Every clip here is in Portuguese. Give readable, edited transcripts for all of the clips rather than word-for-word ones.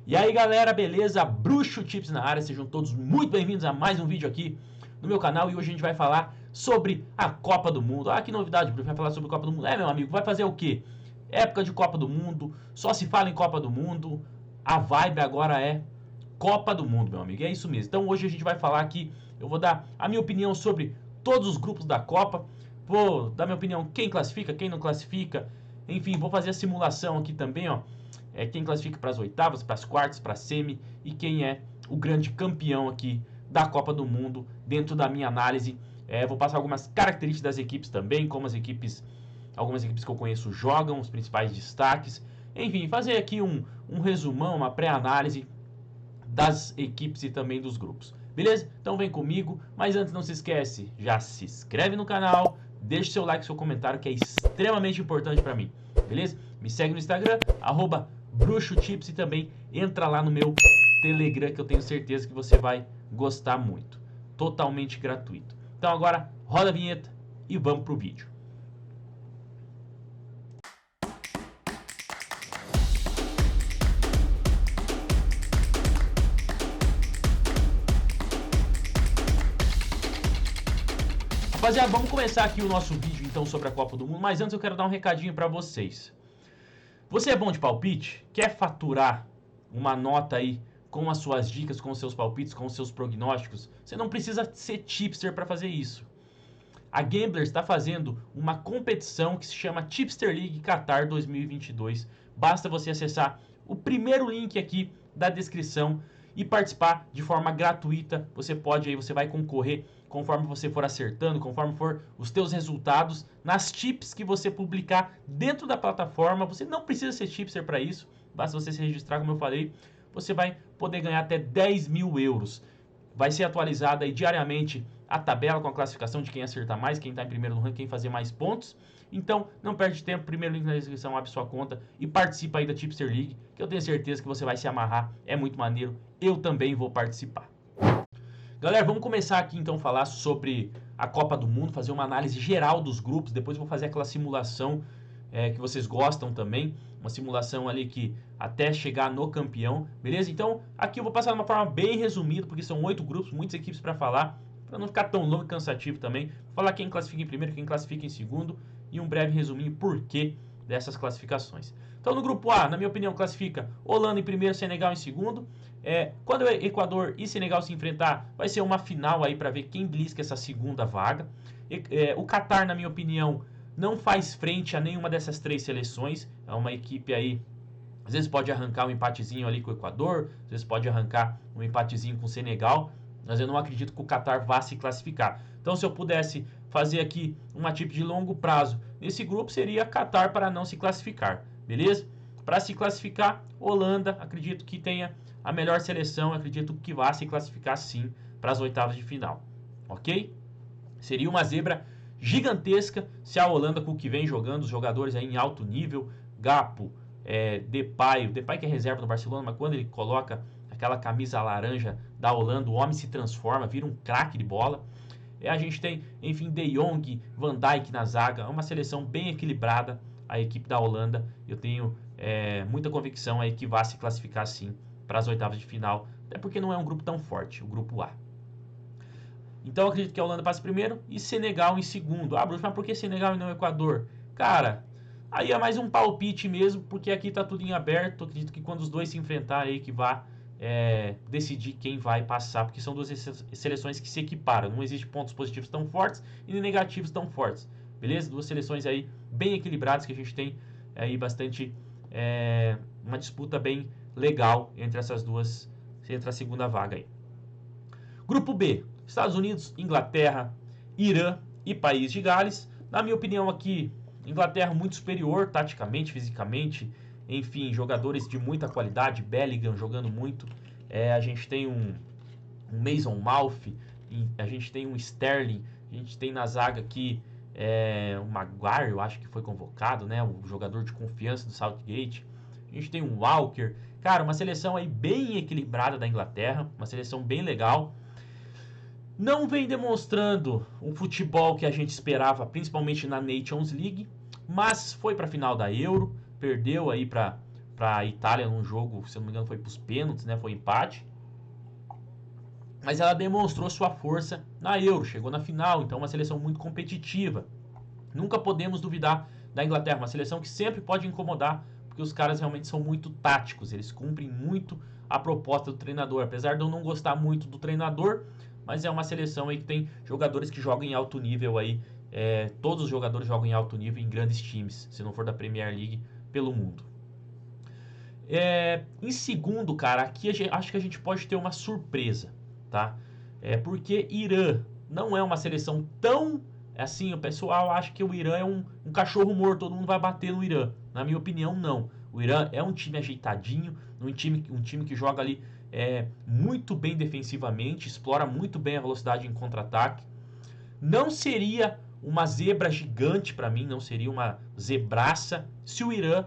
E aí galera, beleza? Bruxo Tips na área, sejam todos muito bem-vindos a mais um vídeo aqui no meu canal. E hoje a gente vai falar sobre a Copa do Mundo. Ah, que novidade, Bruxo, vai falar sobre a Copa do Mundo. Meu amigo, vai fazer o quê? Época de Copa do Mundo, só se fala em Copa do Mundo. A vibe agora é Copa do Mundo, meu amigo, é isso mesmo. Então hoje a gente vai falar aqui, eu vou dar a minha opinião sobre todos os grupos da Copa. Vou dar minha opinião, quem classifica, quem não classifica. Enfim, vou fazer a simulação aqui também, ó. Quem classifica para as oitavas, para as quartas, para a semi e quem é o grande campeão aqui da Copa do Mundo dentro da minha análise. Vou passar algumas características das equipes também, como algumas equipes que eu conheço jogam, os principais destaques. Enfim, fazer aqui um resumão, uma pré-análise das equipes e também dos grupos. Beleza? Então vem comigo, mas antes não se esquece, já se inscreve no canal, deixe seu like, seu comentário, que é extremamente importante para mim. Beleza? Me segue no Instagram, @BruxoTips, e também entra lá no meu Telegram, que eu tenho certeza que você vai gostar muito. Totalmente gratuito. Então agora roda a vinheta e vamos pro vídeo. Rapaziada, vamos começar aqui o nosso vídeo então sobre a Copa do Mundo, mas antes eu quero dar um recadinho para vocês. Você é bom de palpite? Quer faturar uma nota aí com as suas dicas, com os seus palpites, com os seus prognósticos? Você não precisa ser tipster para fazer isso. A Gamblers está fazendo uma competição que se chama Tipster League Qatar 2022. Basta você acessar o primeiro link aqui da descrição e participar de forma gratuita. Você vai concorrer conforme você for acertando, conforme for os teus resultados nas tips que você publicar dentro da plataforma. Você não precisa ser tipster para isso, basta você se registrar, como eu falei. Você vai poder ganhar até 10 mil euros. Vai ser atualizada aí diariamente a tabela com a classificação de quem acertar mais, quem está em primeiro no ranking, quem fazer mais pontos. Então, não perde tempo, primeiro link na descrição, abre sua conta e participa aí da Tipster League, que eu tenho certeza que você vai se amarrar, é muito maneiro, eu também vou participar. Galera, vamos começar aqui então a falar sobre a Copa do Mundo, fazer uma análise geral dos grupos, depois eu vou fazer aquela simulação que vocês gostam também, uma simulação ali que até chegar no campeão, beleza? Então, aqui eu vou passar de uma forma bem resumida, porque são 8 grupos, muitas equipes para falar, para não ficar tão longo e cansativo também. Vou falar quem classifica em primeiro, quem classifica em segundo e um breve resuminho porquê dessas classificações. Então, no grupo A, na minha opinião, classifica Holanda em primeiro, Senegal em segundo. Quando o Equador e Senegal se enfrentar, vai ser uma final aí para ver quem belisca essa segunda vaga. O Qatar, na minha opinião, não faz frente a nenhuma dessas três seleções. É uma equipe aí, às vezes pode arrancar um empatezinho ali com o Equador, às vezes pode arrancar um empatezinho com o Senegal, mas eu não acredito que o Qatar vá se classificar. Então, se eu pudesse fazer aqui uma tip de longo prazo nesse grupo, seria Qatar para não se classificar, beleza? Para se classificar, Holanda, acredito que tenha a melhor seleção, acredito que vá se classificar sim para as oitavas de final, ok? Seria uma zebra gigantesca se a Holanda, com o que vem jogando, os jogadores aí em alto nível, Gakpo, Depay que é reserva no Barcelona, mas quando ele coloca aquela camisa laranja da Holanda, o homem se transforma, vira um craque de bola. A gente tem, enfim, De Jong, Van Dijk na zaga, é uma seleção bem equilibrada, a equipe da Holanda. Eu tenho muita convicção aí que vai se classificar sim para as oitavas de final, até porque não é um grupo tão forte, o grupo A. Então eu acredito que a Holanda passe primeiro e Senegal em segundo. Bruno, mas por que Senegal e não Equador? Cara, aí é mais um palpite mesmo, porque aqui tá tudo em aberto. Eu acredito que quando os dois se enfrentarem aí que vá decidir quem vai passar, porque são duas seleções que se equiparam. Não existe pontos positivos tão fortes e nem negativos tão fortes. Beleza? Duas seleções aí bem equilibradas, que a gente tem aí bastante uma disputa bem legal entre essas duas, entre a segunda vaga aí. Grupo B, Estados Unidos, Inglaterra, Irã e País de Gales. Na minha opinião aqui, Inglaterra muito superior taticamente, fisicamente, enfim, jogadores de muita qualidade, Bellingham jogando muito. A gente tem um Mason Mount, a gente tem um Sterling, a gente tem na zaga aqui o Maguire, eu acho que foi convocado, né, o jogador de confiança do Southgate. A gente tem um Walker. Cara, uma seleção aí bem equilibrada da Inglaterra, uma seleção bem legal. Não vem demonstrando um futebol que a gente esperava, principalmente na Nations League, mas foi para a final da Euro, perdeu aí para para a Itália num jogo, se eu não me engano, foi para os pênaltis, né? Foi empate. Mas ela demonstrou sua força na Euro, chegou na final, então é uma seleção muito competitiva. Nunca podemos duvidar da Inglaterra, uma seleção que sempre pode incomodar, porque os caras realmente são muito táticos, eles cumprem muito a proposta do treinador. Apesar de eu não gostar muito do treinador, mas é uma seleção aí que tem jogadores que jogam em alto nível aí. Todos os jogadores jogam em alto nível em grandes times, se não for da Premier League, pelo mundo. Em segundo, cara, aqui acho que a gente pode ter uma surpresa, tá? Porque Irã não é uma seleção tão assim. O pessoal acha que o Irã é um cachorro morto, todo mundo vai bater no Irã. Na minha opinião, não. O Irã é um time ajeitadinho, um time que joga ali muito bem defensivamente, explora muito bem a velocidade em contra-ataque. Não seria uma zebra gigante para mim, não seria uma zebraça se o Irã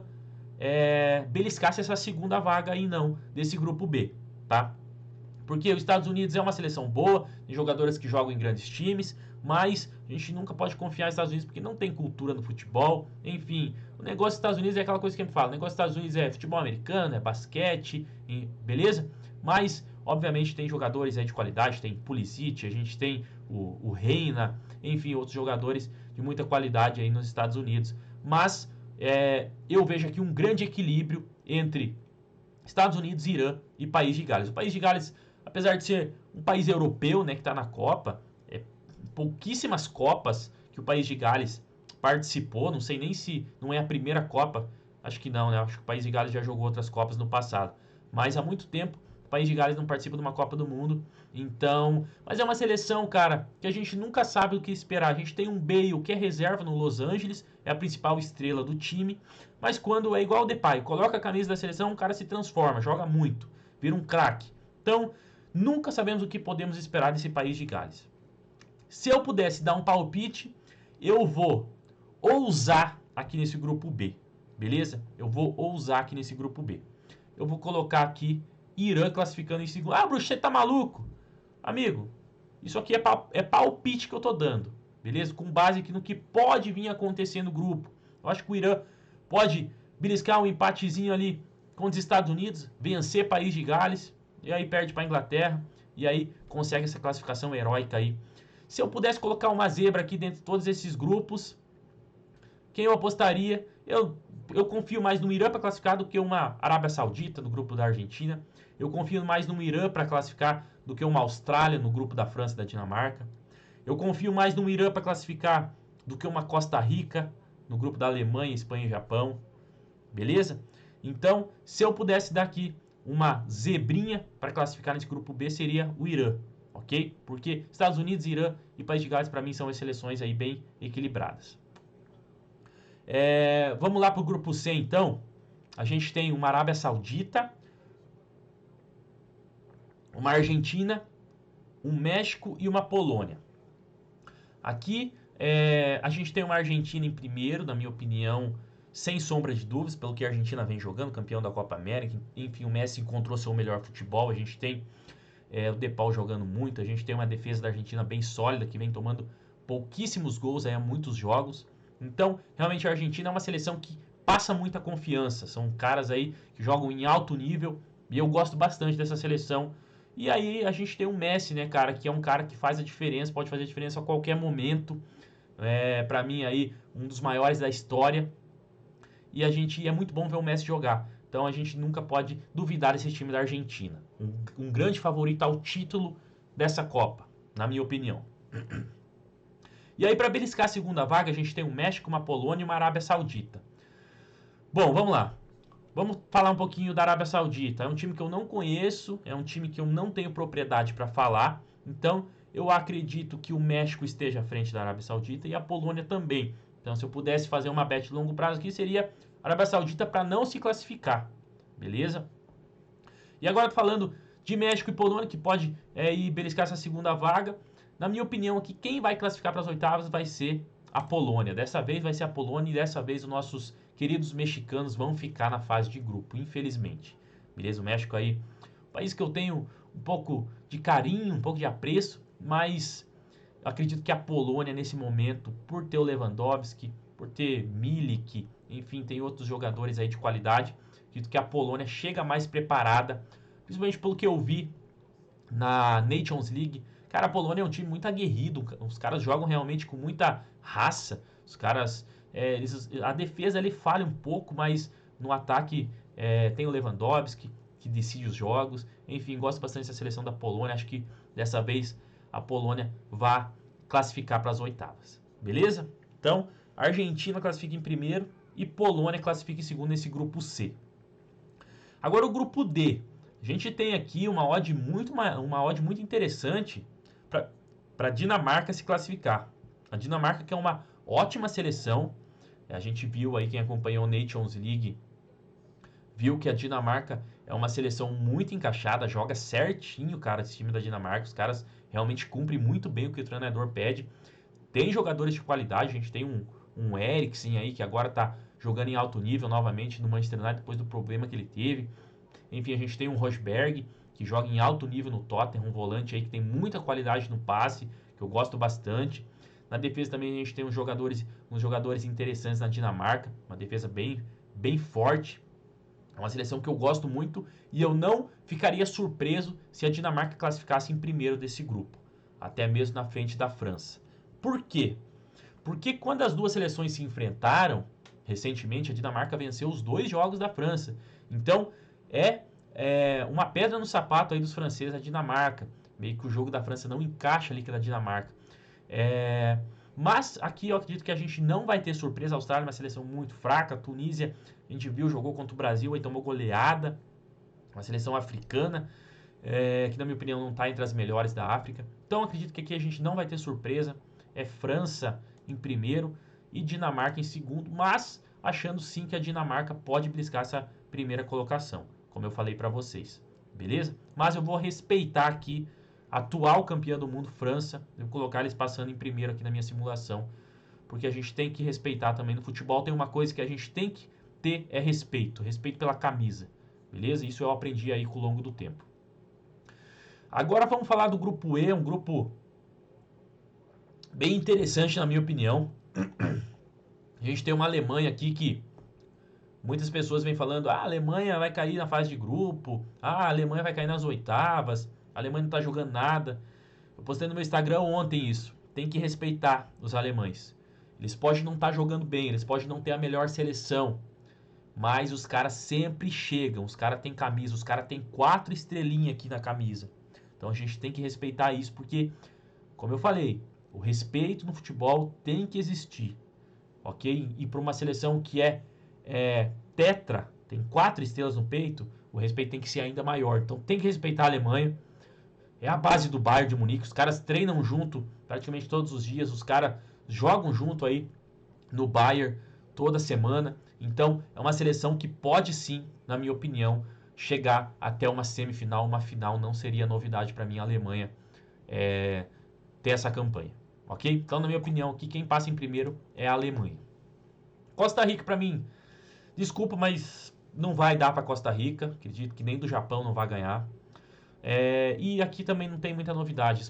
beliscasse essa segunda vaga aí não, desse grupo B, tá? Porque os Estados Unidos é uma seleção boa, tem jogadores que jogam em grandes times, mas a gente nunca pode confiar nos Estados Unidos porque não tem cultura no futebol. Enfim, o negócio dos Estados Unidos é aquela coisa que eu falo, o negócio dos Estados Unidos é futebol americano, é basquete, beleza? Mas, obviamente, tem jogadores aí de qualidade, tem Pulisic, a gente tem o Reina, enfim, outros jogadores de muita qualidade aí nos Estados Unidos. Mas eu vejo aqui um grande equilíbrio entre Estados Unidos, Irã e País de Gales. O País de Gales, apesar de ser um país europeu, né, que está na Copa, pouquíssimas Copas que o País de Gales participou, não sei nem se não é a primeira Copa, acho que não, né? Acho que o País de Gales já jogou outras Copas no passado, mas há muito tempo o País de Gales não participa de uma Copa do Mundo, então, mas é uma seleção, cara, que a gente nunca sabe o que esperar. A gente tem um Bale que é reserva no Los Angeles, é a principal estrela do time, mas quando é igual o Depay, coloca a camisa da seleção, o cara se transforma, joga muito, vira um craque. Então, nunca sabemos o que podemos esperar desse País de Gales. Se eu pudesse dar um palpite, eu vou ousar aqui nesse grupo B, beleza? Eu vou ousar aqui nesse grupo B. Eu vou colocar aqui Irã classificando em segundo. Ah, Bruxo, você tá maluco? Amigo, isso aqui é palpite que eu tô dando, beleza? Com base aqui no que pode vir acontecer no grupo. Eu acho que o Irã pode beliscar um empatezinho ali contra os Estados Unidos, vencer País de Gales, e aí perde para a Inglaterra, e aí consegue essa classificação heróica aí. Se eu pudesse colocar uma zebra aqui dentro de todos esses grupos, quem eu apostaria? Eu confio mais no Irã para classificar do que uma Arábia Saudita no grupo da Argentina. Eu confio mais no Irã para classificar do que uma Austrália no grupo da França e da Dinamarca. Eu confio mais no Irã para classificar do que uma Costa Rica no grupo da Alemanha, Espanha e Japão. Beleza? Então, se eu pudesse dar aqui uma zebrinha para classificar nesse grupo B, seria o Irã. Ok? Porque Estados Unidos, Irã e País de Gales, para mim, são as seleções aí bem equilibradas. Vamos lá para o grupo C, então. A gente tem uma Arábia Saudita, uma Argentina, um México e uma Polônia. Aqui, a gente tem uma Argentina em primeiro, na minha opinião, sem sombra de dúvidas, pelo que a Argentina vem jogando, campeão da Copa América. Enfim, o Messi encontrou seu melhor futebol. A gente tem o De Paul jogando muito. A gente tem uma defesa da Argentina bem sólida, que vem tomando pouquíssimos gols aí há muitos jogos. Então, realmente a Argentina é uma seleção que passa muita confiança. São caras aí que jogam em alto nível e eu gosto bastante dessa seleção. E aí a gente tem o Messi, né, cara, que é um cara que faz a diferença, pode fazer a diferença a qualquer momento. Pra mim aí, um dos maiores da história. E é muito bom ver o Messi jogar. Então a gente nunca pode duvidar desse time da Argentina. Um grande favorito ao título dessa Copa, na minha opinião. E aí, para beliscar a segunda vaga, a gente tem o México, uma Polônia e uma Arábia Saudita. Bom, vamos lá. Vamos falar um pouquinho da Arábia Saudita. É um time que eu não conheço, é um time que eu não tenho propriedade para falar. Então, eu acredito que o México esteja à frente da Arábia Saudita e a Polônia também. Então, se eu pudesse fazer uma bet de longo prazo aqui, seria a Arábia Saudita para não se classificar. Beleza? E agora, falando de México e Polônia, que pode ir beliscar essa segunda vaga. Na minha opinião aqui, quem vai classificar para as oitavas vai ser a Polônia. Dessa vez vai ser a Polônia e dessa vez os nossos queridos mexicanos vão ficar na fase de grupo, infelizmente. Beleza? O México aí, um país que eu tenho um pouco de carinho, um pouco de apreço, mas acredito que a Polônia nesse momento, por ter o Lewandowski, por ter Milik, enfim, tem outros jogadores aí de qualidade, Acredito que a Polônia chega mais preparada, principalmente pelo que eu vi na Nations League. Cara, a Polônia é um time muito aguerrido, os caras jogam realmente com muita raça, os caras, a defesa ali falha um pouco, mas no ataque tem o Lewandowski, que decide os jogos, enfim, gosto bastante dessa seleção da Polônia, acho que dessa vez a Polônia vai classificar para as oitavas, beleza? Então, a Argentina classifica em primeiro e Polônia classifica em segundo nesse grupo C. Agora o grupo D, a gente tem aqui uma odd muito interessante para a Dinamarca se classificar. A Dinamarca que é uma ótima seleção, a gente viu aí, quem acompanhou a Nations League, viu que a Dinamarca é uma seleção muito encaixada, joga certinho, cara, esse time da Dinamarca, os caras realmente cumprem muito bem o que o treinador pede. Tem jogadores de qualidade, a gente tem um Eriksen aí, que agora tá jogando em alto nível novamente no Manchester United, depois do problema que ele teve. Enfim, a gente tem um Rosberg, que joga em alto nível no Tottenham, um volante aí que tem muita qualidade no passe, que eu gosto bastante. Na defesa também a gente tem uns jogadores interessantes na Dinamarca, uma defesa bem forte. É uma seleção que eu gosto muito e eu não ficaria surpreso se a Dinamarca classificasse em primeiro desse grupo, até mesmo na frente da França. Por quê? Porque quando as duas seleções se enfrentaram, recentemente a Dinamarca venceu os 2 jogos da França. Então é uma pedra no sapato aí dos franceses, a Dinamarca. Meio que o jogo da França não encaixa ali com a da Dinamarca. Mas aqui eu acredito que a gente não vai ter surpresa. A Austrália é uma seleção muito fraca. A Tunísia, a gente viu, jogou contra o Brasil e tomou goleada. Uma seleção africana, que na minha opinião não está entre as melhores da África. Então acredito que aqui a gente não vai ter surpresa. É França em primeiro e Dinamarca em segundo, mas achando sim que a Dinamarca pode beliscar essa primeira colocação, como eu falei para vocês, beleza? Mas eu vou respeitar aqui a atual campeã do mundo, França, eu vou colocar eles passando em primeiro aqui na minha simulação, porque a gente tem que respeitar também. No futebol tem uma coisa que a gente tem que ter, é respeito pela camisa, beleza? Isso eu aprendi aí com o longo do tempo. Agora vamos falar do grupo E, um grupo bem interessante na minha opinião. A gente tem uma Alemanha aqui que muitas pessoas vêm falando: a Alemanha vai cair na fase de grupo, a Alemanha vai cair nas oitavas, a Alemanha não tá jogando nada. Eu postei no meu Instagram ontem isso. Tem que respeitar os alemães. Eles podem não estar jogando bem, eles podem não ter a melhor seleção, mas os caras sempre chegam, os caras têm camisa, os caras têm 4 estrelinhas aqui na camisa. Então a gente tem que respeitar isso, porque, como eu falei, o respeito no futebol tem que existir, ok? E para uma seleção que é tetra, tem 4 estrelas no peito, o respeito tem que ser ainda maior. Então tem que respeitar a Alemanha. É a base do Bayern de Munique, os caras treinam junto praticamente todos os dias, os caras jogam junto aí no Bayern toda semana. Então é uma seleção que pode sim, na minha opinião, chegar até uma semifinal, uma final. Não seria novidade para mim a Alemanha ter essa campanha, ok? Então, na minha opinião, aqui quem passa em primeiro é a Alemanha. Costa Rica, para mim, desculpa, mas não vai dar para Costa Rica. Acredito que nem do Japão não vai ganhar. E aqui também não tem muita novidade.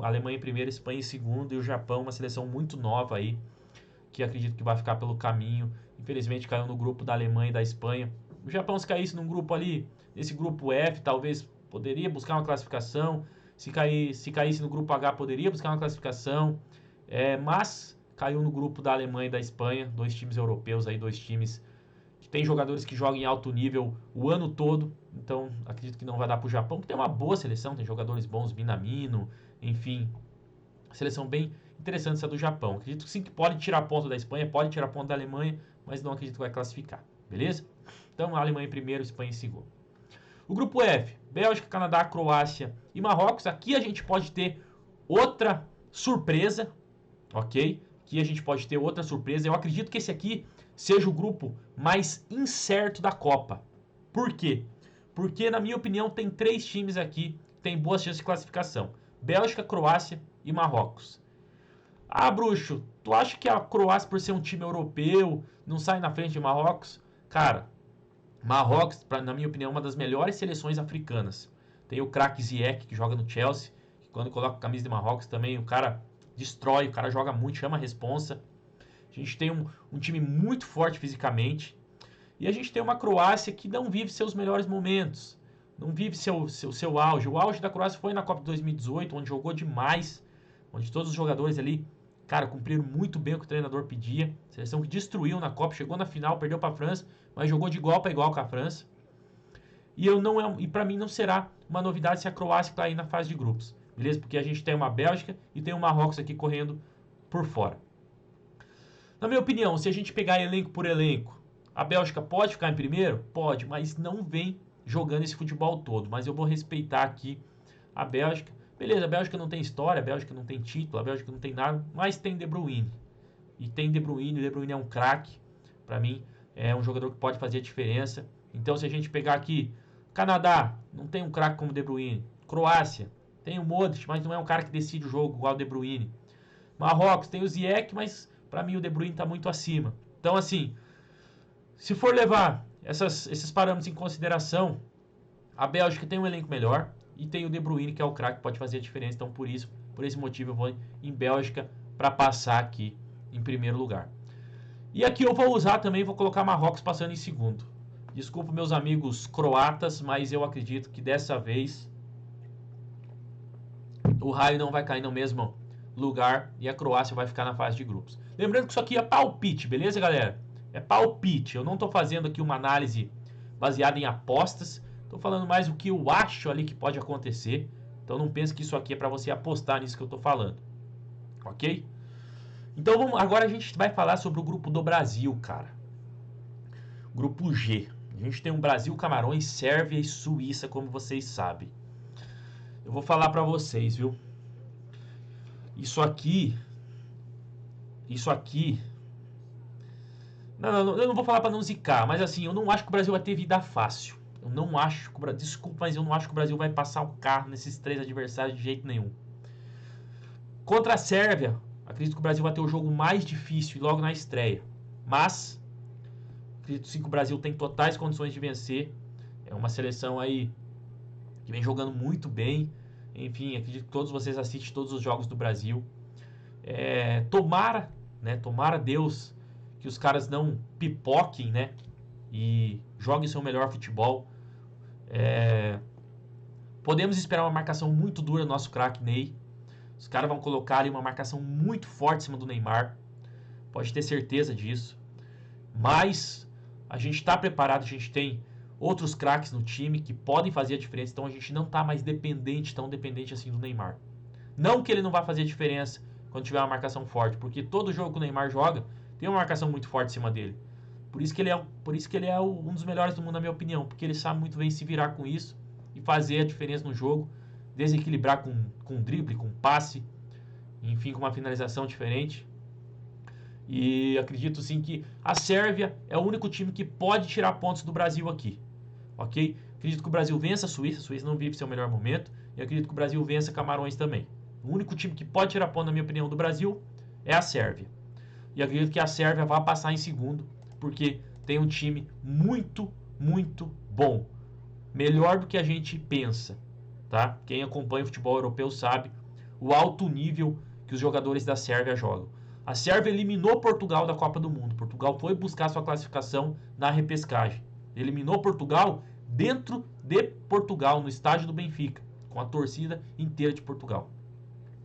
Alemanha em primeiro, Espanha em segundo e o Japão, uma seleção muito nova aí, que acredito que vai ficar pelo caminho. Infelizmente caiu no grupo da Alemanha e da Espanha. O Japão, se caísse num grupo ali, nesse grupo F, talvez poderia buscar uma classificação. Se caísse no grupo H, poderia buscar uma classificação. Mas caiu no grupo da Alemanha e da Espanha, 2 times europeus aí, 2 times que tem jogadores que jogam em alto nível o ano todo. Então acredito que não vai dar pro Japão, que tem uma boa seleção, tem jogadores bons, Minamino, enfim, seleção bem interessante essa do Japão. Acredito que sim, que pode tirar ponto da Espanha, pode tirar ponto da Alemanha, mas não acredito que vai classificar, beleza? Então a Alemanha em primeiro, Espanha em segundo. O grupo F, Bélgica, Canadá, Croácia e Marrocos. Aqui a gente pode ter outra surpresa, ok? Aqui a gente pode ter outra surpresa. Eu acredito que esse aqui seja o grupo mais incerto da Copa. Por quê? Porque, na minha opinião, tem 3 times aqui que tem boas chances de classificação: Bélgica, Croácia e Marrocos. Ah, bruxo, tu acha que a Croácia, por ser um time europeu, não sai na frente de Marrocos? Cara, Marrocos, na minha opinião, é uma das melhores seleções africanas. Tem o craque Ziyech, que joga no Chelsea, que quando coloca a camisa de Marrocos também, o cara destrói, o cara joga muito, chama a responsa. A gente tem um time muito forte fisicamente. E a gente tem uma Croácia que não vive seus melhores momentos, não vive seu auge. O auge da Croácia foi na Copa de 2018, onde jogou demais, onde todos os jogadores ali, cara, cumpriram muito bem o que o treinador pedia. Seleção que destruiu na Copa, chegou na final, perdeu para a França, mas jogou de igual para igual com a França. E para mim não será uma novidade se a Croácia está aí na fase de grupos, beleza? Porque a gente tem uma Bélgica e tem o Marrocos aqui correndo por fora. Na minha opinião, se a gente pegar elenco por elenco, a Bélgica pode ficar em primeiro? Pode, mas não vem jogando esse futebol todo. Mas eu vou respeitar aqui a Bélgica. Beleza, a Bélgica não tem história, a Bélgica não tem título, a Bélgica não tem nada, mas tem De Bruyne. E tem De Bruyne, o De Bruyne é um craque. Para mim, é um jogador que pode fazer a diferença. Então, se a gente pegar aqui, Canadá, não tem um craque como De Bruyne. Croácia, tem o Modric, mas não é um cara que decide o jogo igual o De Bruyne. Marrocos, tem o Ziyech, mas para mim o De Bruyne está muito acima. Então, assim, se for levar esses parâmetros em consideração, a Bélgica tem um elenco melhor e tem o De Bruyne, que é o craque que pode fazer a diferença. Então, por esse motivo, eu vou em Bélgica para passar aqui em primeiro lugar. E aqui eu vou usar também, vou colocar Marrocos passando em segundo. Desculpa meus amigos croatas, mas eu acredito que dessa vez o raio não vai cair no mesmo lugar e a Croácia vai ficar na fase de grupos. Lembrando que isso aqui é palpite, beleza, galera? É palpite. Eu não estou fazendo aqui uma análise baseada em apostas. Estou falando mais o que eu acho ali que pode acontecer. Então não pense que isso aqui é para você apostar nisso que eu estou falando. Ok? Então agora a gente vai falar sobre o grupo do Brasil, cara. Grupo G. A gente tem um Brasil, Camarões, Sérvia e Suíça, como vocês sabem. Eu vou falar para vocês, viu? Isso aqui... Não, eu não vou falar para não zicar, mas assim, eu não acho que o Brasil vai ter vida fácil. Eu não acho que desculpa, mas eu não acho que o Brasil vai passar o carro nesses 3 adversários de jeito nenhum. Contra a Sérvia, acredito que o Brasil vai ter o jogo mais difícil logo na estreia. Mas acredito sim que o Brasil tem totais condições de vencer. É uma seleção aí que vem jogando muito bem. Enfim, acredito que todos vocês assistem todos os jogos do Brasil. Tomara Deus que os caras não pipoquem, né? E joguem seu melhor futebol. Podemos esperar uma marcação muito dura do nosso craque Ney. Os caras vão colocar ali uma marcação muito forte em cima do Neymar. Pode ter certeza disso. Mas a gente está preparado, a gente tem outros craques no time que podem fazer a diferença. Então a gente não está mais tão dependente assim do Neymar. Não que ele não vá fazer a diferença quando tiver uma marcação forte, porque todo jogo que o Neymar joga tem uma marcação muito forte em cima dele. Por isso que ele é um dos melhores do mundo, na minha opinião, porque ele sabe muito bem se virar com isso e fazer a diferença no jogo, desequilibrar com drible, com passe, enfim, com uma finalização diferente. E acredito sim que a Sérvia é o único time que pode tirar pontos do Brasil aqui, ok? Acredito que o Brasil vença a Suíça não vive seu melhor momento, e acredito que o Brasil vença Camarões também. O único time que pode tirar ponto, na minha opinião, do Brasil é a Sérvia. E acredito que a Sérvia vai passar em segundo, porque tem um time muito, muito bom. Melhor do que a gente pensa, tá? Quem acompanha o futebol europeu sabe o alto nível que os jogadores da Sérvia jogam. A Sérvia eliminou Portugal da Copa do Mundo. Portugal foi buscar sua classificação na repescagem. Eliminou Portugal dentro de Portugal, no estádio do Benfica, com a torcida inteira de Portugal.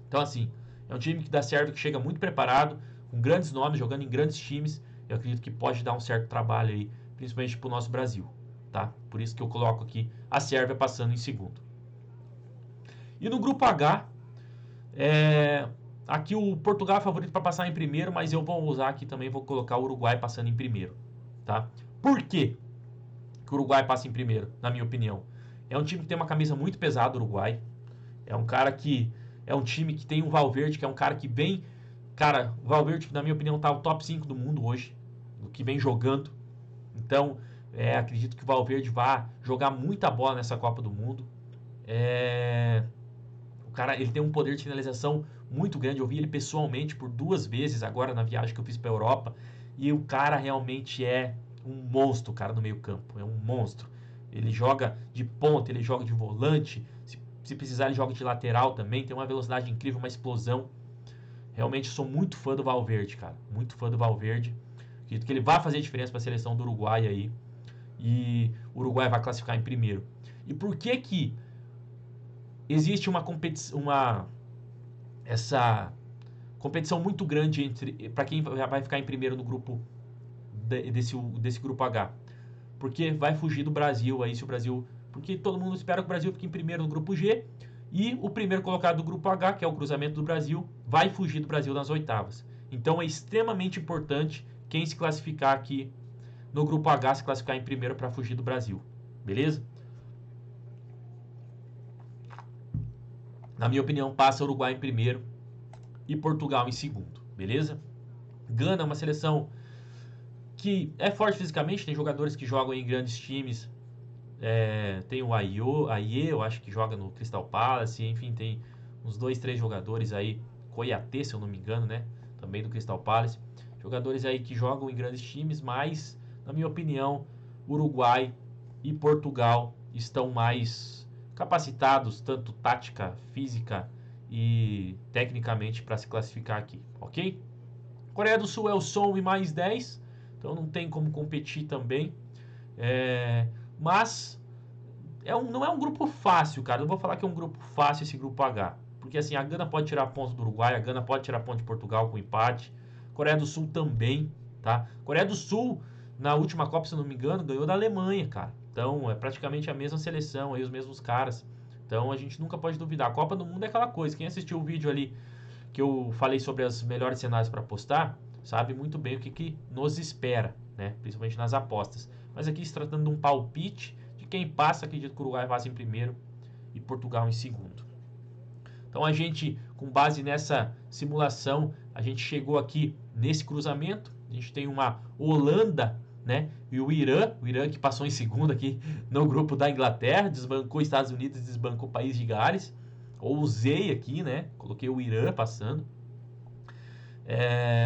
Então, assim, é um time da Sérvia que chega muito preparado, com grandes nomes, jogando em grandes times. Eu acredito que pode dar um certo trabalho aí, principalmente para o nosso Brasil, tá? Por isso que eu coloco aqui a Sérvia passando em segundo. E no grupo H, aqui o Portugal é favorito para passar em primeiro, mas eu vou usar aqui também, vou colocar o Uruguai passando em primeiro, tá? Por quê que o Uruguai passa em primeiro, na minha opinião? É um time que tem uma camisa muito pesada, o Uruguai. É um time que tem um Valverde, que é um cara que vem... Cara, o Valverde, na minha opinião, tá o top 5 do mundo hoje, do que vem jogando. Então, acredito que o Valverde vai jogar muita bola nessa Copa do Mundo. O cara, ele tem um poder de finalização muito grande. Eu vi ele pessoalmente por 2 vezes agora na viagem que eu fiz pra Europa. E o cara realmente é um monstro, cara, no meio campo. É um monstro. Ele joga de ponta, ele joga de volante. Se precisar, ele joga de lateral também. Tem uma velocidade incrível, uma explosão. Realmente sou muito fã do Valverde, cara. Muito fã do Valverde. Acredito que ele vai fazer diferença para a seleção do Uruguai aí. E o Uruguai vai classificar em primeiro. E por que que existe uma competição, essa competição muito grande entre para quem vai ficar em primeiro no grupo desse grupo H? Porque vai fugir do Brasil aí, se o Brasil, porque todo mundo espera que o Brasil fique em primeiro no grupo G e o primeiro colocado do grupo H, que é o cruzamento do Brasil, vai fugir do Brasil nas oitavas. Então é extremamente importante quem se classificar aqui no grupo H se classificar em primeiro para fugir do Brasil. Beleza? Na minha opinião, passa Uruguai em primeiro e Portugal em segundo. Beleza? Gana é uma seleção que é forte fisicamente, tem jogadores que jogam em grandes times. Tem o Aie, eu acho que joga no Crystal Palace, enfim, tem uns 2, 3 jogadores aí, Koyate, se eu não me engano, né? Também do Crystal Palace. Jogadores aí que jogam em grandes times, mas, na minha opinião, Uruguai e Portugal estão mais capacitados, tanto tática, física e tecnicamente, para se classificar aqui, ok? Coreia do Sul é o som e mais 10, então não tem como competir também. Mas não é um grupo fácil, cara. Eu vou falar que é um grupo fácil esse grupo H. Porque assim, a Gana pode tirar pontos do Uruguai, a Gana pode tirar pontos de Portugal com empate. Coreia do Sul também, tá? Coreia do Sul, na última Copa, se eu não me engano, ganhou da Alemanha, cara. Então é praticamente a mesma seleção, aí os mesmos caras. Então a gente nunca pode duvidar. A Copa do Mundo é aquela coisa. Quem assistiu o vídeo ali que eu falei sobre os melhores cenários para apostar, sabe muito bem o que nos espera, né? Principalmente nas apostas. Mas aqui se tratando de um palpite de quem passa, acredito que o Uruguai passa em primeiro e Portugal em segundo. Então a gente, com base nessa simulação, a gente chegou aqui nesse cruzamento. A gente tem uma Holanda, né? E o Irã que passou em segundo aqui no grupo da Inglaterra, desbancou Estados Unidos, desbancou o País de Gales. Ousei aqui, né? Coloquei o Irã passando.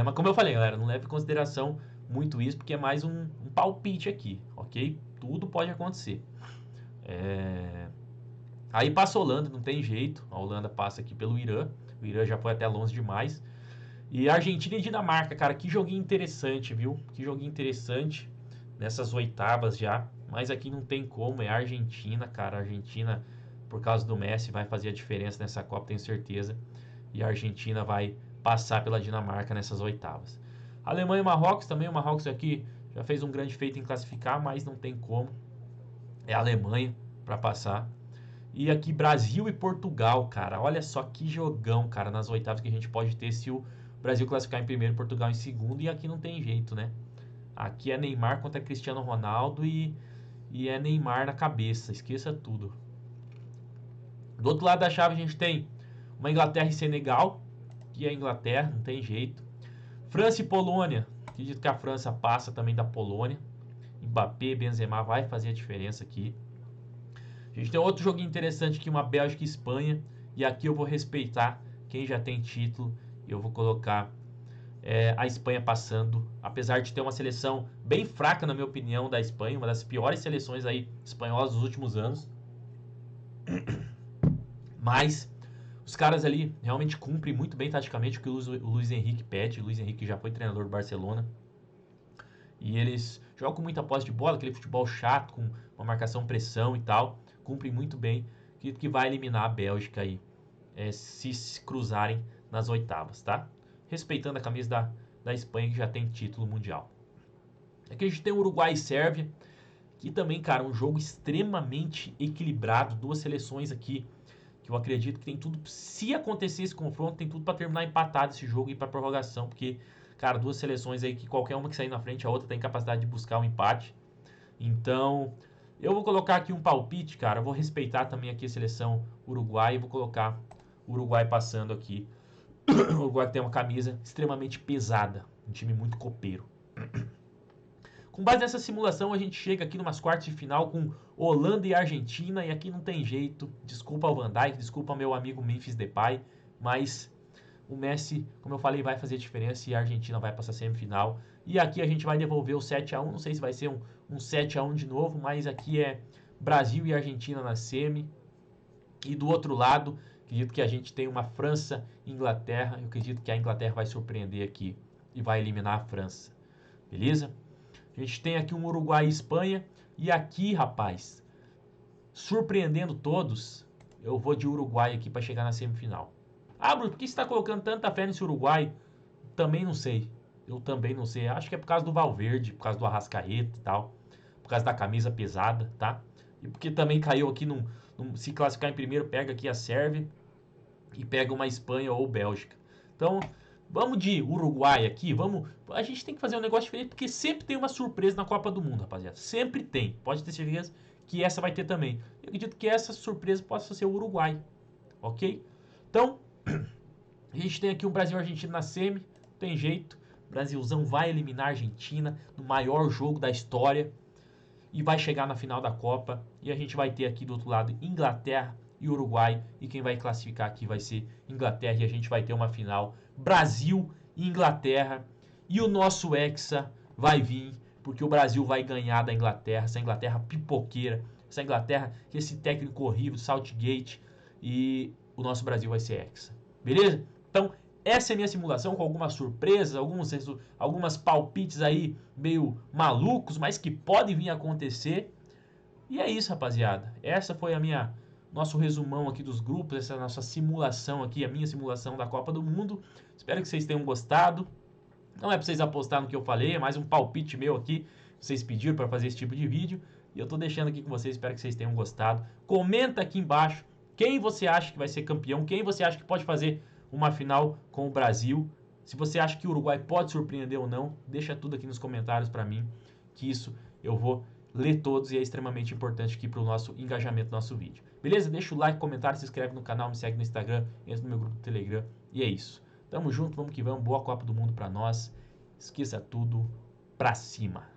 Mas como eu falei, galera, não leve em consideração muito isso, porque é mais um palpite aqui, ok? Tudo pode acontecer. Aí passa a Holanda, não tem jeito. A Holanda passa aqui pelo Irã. O Irã já foi até longe demais. E Argentina e Dinamarca, cara, que joguinho interessante, viu? Que joguinho interessante nessas oitavas já. Mas aqui não tem como, é Argentina, cara. A Argentina, por causa do Messi, vai fazer a diferença nessa Copa, tenho certeza. E a Argentina vai passar pela Dinamarca nessas oitavas. Alemanha e Marrocos também. O Marrocos aqui já fez um grande feito em classificar, mas não tem como. É a Alemanha para passar. E aqui Brasil e Portugal, cara. Olha só que jogão, cara, nas oitavas que a gente pode ter se o Brasil classificar em primeiro, Portugal em segundo. E aqui não tem jeito, né? Aqui é Neymar contra Cristiano Ronaldo e é Neymar na cabeça. Esqueça tudo. Do outro lado da chave a gente tem uma Inglaterra e Senegal. Que é a Inglaterra, não tem jeito. França e Polônia. Acredito que a França passa também da Polônia. Mbappé, Benzema vai fazer a diferença aqui. A gente tem outro joguinho interessante aqui, uma Bélgica e Espanha. E aqui eu vou respeitar quem já tem título. Eu vou colocar a Espanha passando. Apesar de ter uma seleção bem fraca, na minha opinião, da Espanha. Uma das piores seleções aí espanholas dos últimos anos. Mas os caras ali realmente cumprem muito bem taticamente o que o Luiz Henrique pede. O Luiz Henrique já foi treinador do Barcelona. E eles jogam com muita posse de bola, aquele futebol chato, com uma marcação, pressão e tal. Cumprem muito bem. Acredito que vai eliminar a Bélgica aí, se cruzarem nas oitavas, tá? Respeitando a camisa da Espanha, que já tem título mundial. Aqui a gente tem Uruguai e Sérvia, que também, cara, um jogo extremamente equilibrado. Duas seleções aqui que eu acredito que tem tudo, se acontecer esse confronto, tem tudo para terminar empatado esse jogo e ir para prorrogação, porque, cara, duas seleções aí que qualquer uma que sair na frente, a outra tem capacidade de buscar um empate. Então, eu vou colocar aqui um palpite, cara, eu vou respeitar também aqui a seleção Uruguai e vou colocar o Uruguai passando aqui. O Uruguai tem uma camisa extremamente pesada, um time muito copeiro. Com base nessa simulação, a gente chega aqui numas quartas de final com Holanda e Argentina, e aqui não tem jeito. Desculpa ao Van Dijk, desculpa ao meu amigo Memphis Depay, mas o Messi, como eu falei, vai fazer diferença e a Argentina vai passar a semifinal. E aqui a gente vai devolver o 7-1, não sei se vai ser um 7-1 de novo, mas aqui é Brasil e Argentina na semi. E do outro lado, acredito que a gente tem uma França e Inglaterra. Eu acredito que a Inglaterra vai surpreender aqui e vai eliminar a França. beleza? A gente tem aqui um Uruguai e Espanha, e aqui, rapaz, surpreendendo todos, eu vou de Uruguai aqui para chegar na semifinal. Ah, Bruno, por que você está colocando tanta fé nesse Uruguai? Também não sei. Eu também não sei. Acho que é por causa do Valverde, por causa do Arrascaeta e tal. Por causa da camisa pesada, tá? E porque também caiu aqui se classificar em primeiro, pega aqui a Sérvia e pega uma Espanha ou Bélgica. Então, vamos de Uruguai aqui, vamos. A gente tem que fazer um negócio diferente, porque sempre tem uma surpresa na Copa do Mundo, rapaziada. Sempre tem. Pode ter certeza que essa vai ter também. Eu acredito que essa surpresa possa ser o Uruguai, ok? Então, a gente tem aqui um Brasil e Argentina na semi, não tem jeito. Brasilzão vai eliminar a Argentina no maior jogo da história e vai chegar na final da Copa. E a gente vai ter aqui do outro lado Inglaterra e Uruguai, e quem vai classificar aqui vai ser Inglaterra, e a gente vai ter uma final Brasil e Inglaterra, e o nosso Hexa vai vir, porque o Brasil vai ganhar da Inglaterra, essa Inglaterra pipoqueira, essa Inglaterra que esse técnico horrível, Southgate, e o nosso Brasil vai ser Hexa, beleza? Então, essa é a minha simulação com algumas surpresas, algumas palpites aí meio malucos, mas que podem vir a acontecer. E é isso, rapaziada. Essa foi nosso resumão aqui dos grupos, essa nossa simulação aqui, a minha simulação da Copa do Mundo. Espero que vocês tenham gostado. Não é pra vocês apostar no que eu falei, é mais um palpite meu aqui. Vocês pediram para fazer esse tipo de vídeo e eu tô deixando aqui com vocês, espero que vocês tenham gostado. Comenta aqui embaixo quem você acha que vai ser campeão, quem você acha que pode fazer uma final com o Brasil. Se você acha que o Uruguai pode surpreender ou não, deixa tudo aqui nos comentários para mim, que isso eu vou ler todos e é extremamente importante aqui para o nosso engajamento do nosso vídeo. Beleza? Deixa o like, comentário, se inscreve no canal, me segue no Instagram, entra no meu grupo do Telegram e é isso. Tamo junto, vamos que vamos, boa Copa do Mundo para nós. Esqueça tudo, pra cima.